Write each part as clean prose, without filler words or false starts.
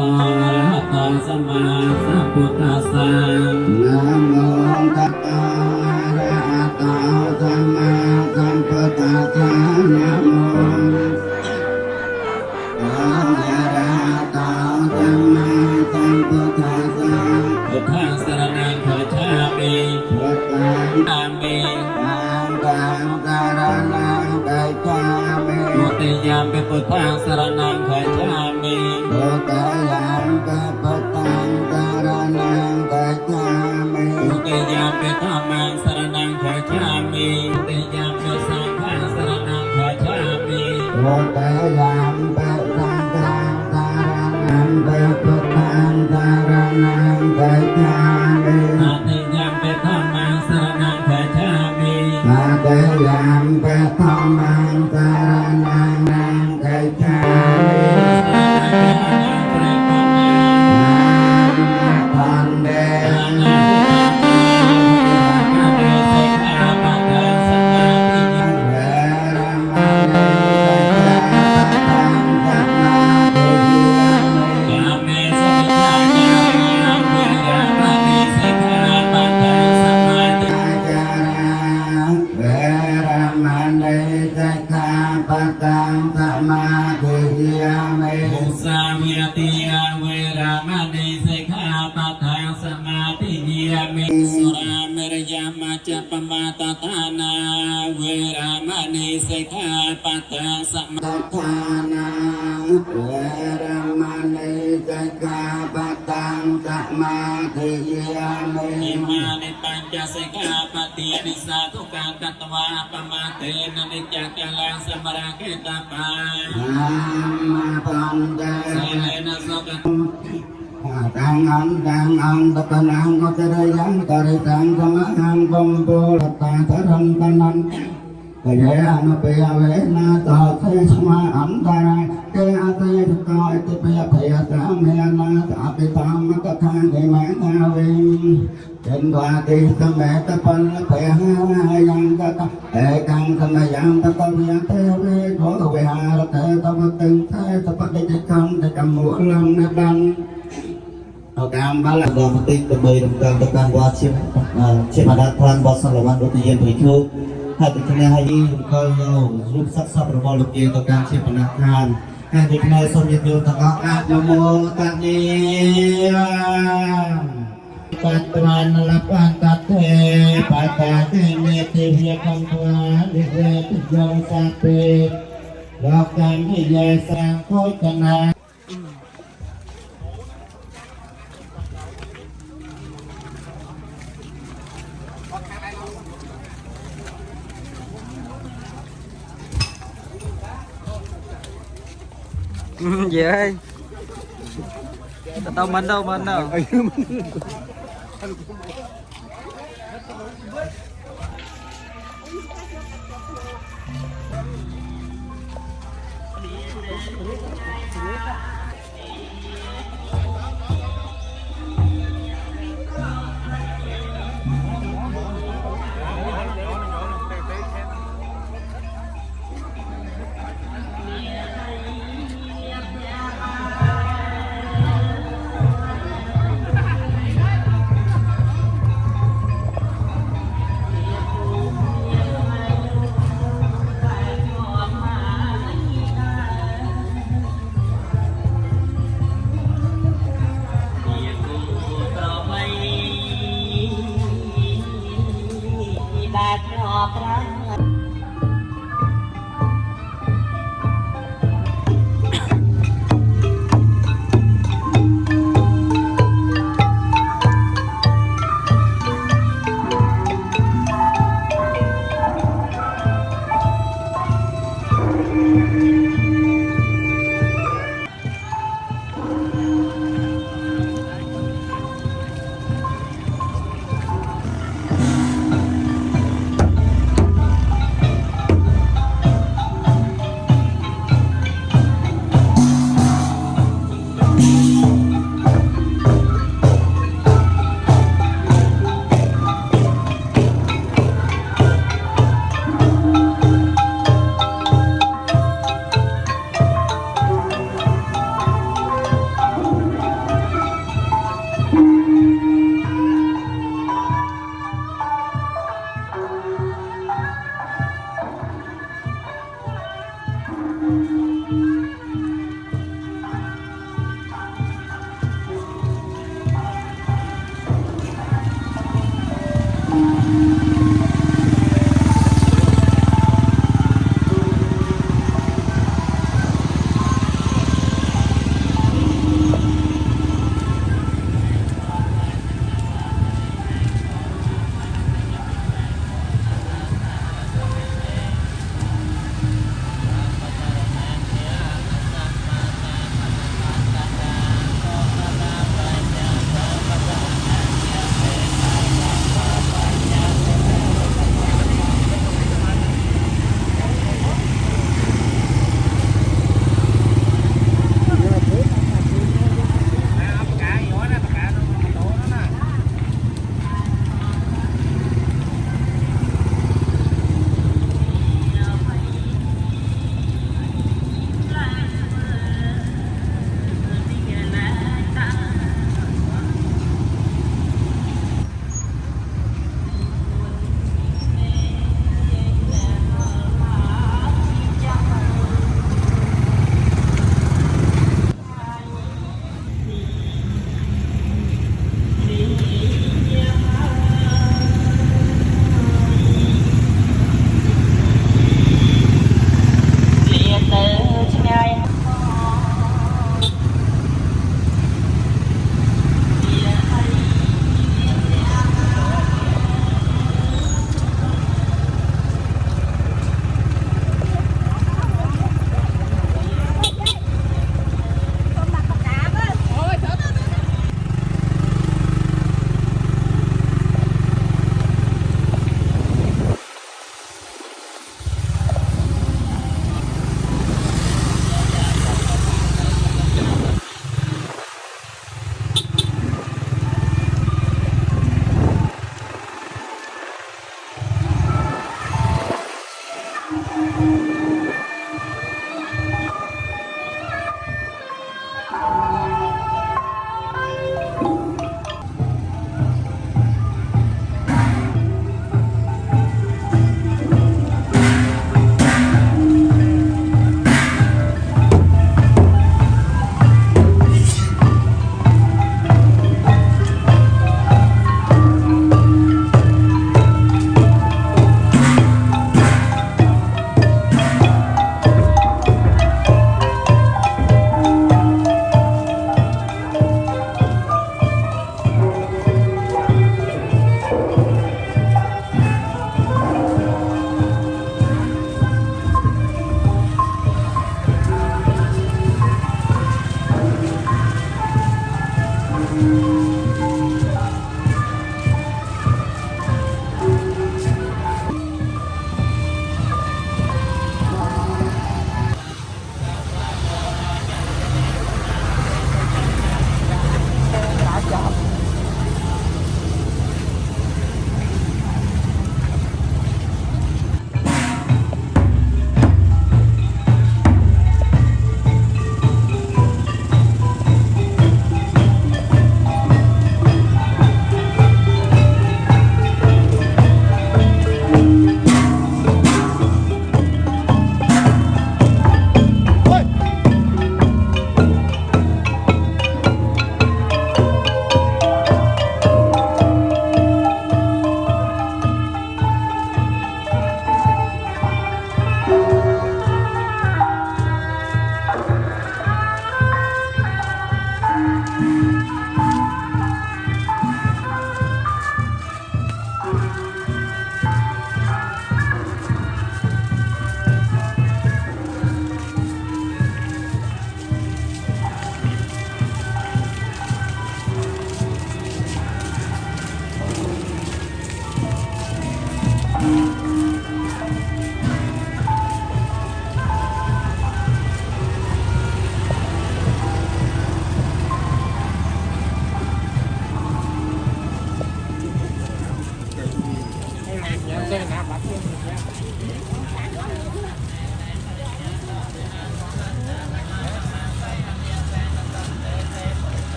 โตอะระหะโตสัมมาสัมพุทธัสสะนะโมตัสสะอะระหะโตสัมมาสัมพุทธัสสะนะโมอะระหะโตสัมมาสัมพุทธัสสะพุทธังสรณังคัจฉามิพุทธังอามิอังกังการนังกัจฉามิมุติยามปิพุทธังสรณังคัจฉามิพุทธายามปิพุทธังสรณังคัจฉามิมุติยามปิธัมมังสรณังคัจฉามิมุติยามปิสังฆังสรณังคัจฉามิพุทธายามปิสังฆังสรณังปิพุทธังสรณังคัจฉามิอาติยามปิธัมมังสรณังคัจฉามิอาติยามปิธัมมังสรณังคัจฉามิพันเดสุราเมรยามาจะปมาตตานาเวรามณีสิกขาปัตตาสมาทานาเวรามณีสิกขาปัตตังสมาธิยามิอิมานิปัญจสิกขาปฏินิสาทุกังกัตวะปมาเตนะนิจจกัลลังสมรังเกตปามาปัญจเสนะโสกตังอังตะนังก็จะได้ยังตริสังสมหังบมโพลตาทรันตนันกะเยอะมาเปียเวนาต่อเทสมาอันตรายเกอาเตทุกข์อิติเปียเพียสามีนาสาปิตามกะทางเกมานาวิเป็นวาติสมัยตะปันเพียหายังกะเอกังสมัยยังตะปันยังเทวิโภเวหารเตตะวตึงเทตะปฏิจิตังตะกำมุลังนบันเอาการบ้านหลังดอมติดกับเบย์ดำการตะการวาชิมมาดัดพลันบอสสารวันอุตยันผิวให้ติดคะแนนให้ยี่ก็เอารูปซักซับระบอบลูกเกตการเชื่อพนักงานให้ติดคะแนนสมยินดีตะก้าโยโมตันยีปัตตานลับอันตัดเทปัตตาเทเมติเพียกังวาลิเวติโยสัพเพโลกันที่เยสังโคจนาvậy tao mình đâu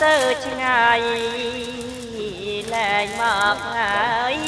ទៅឆ្ងាយលែងមកហើយ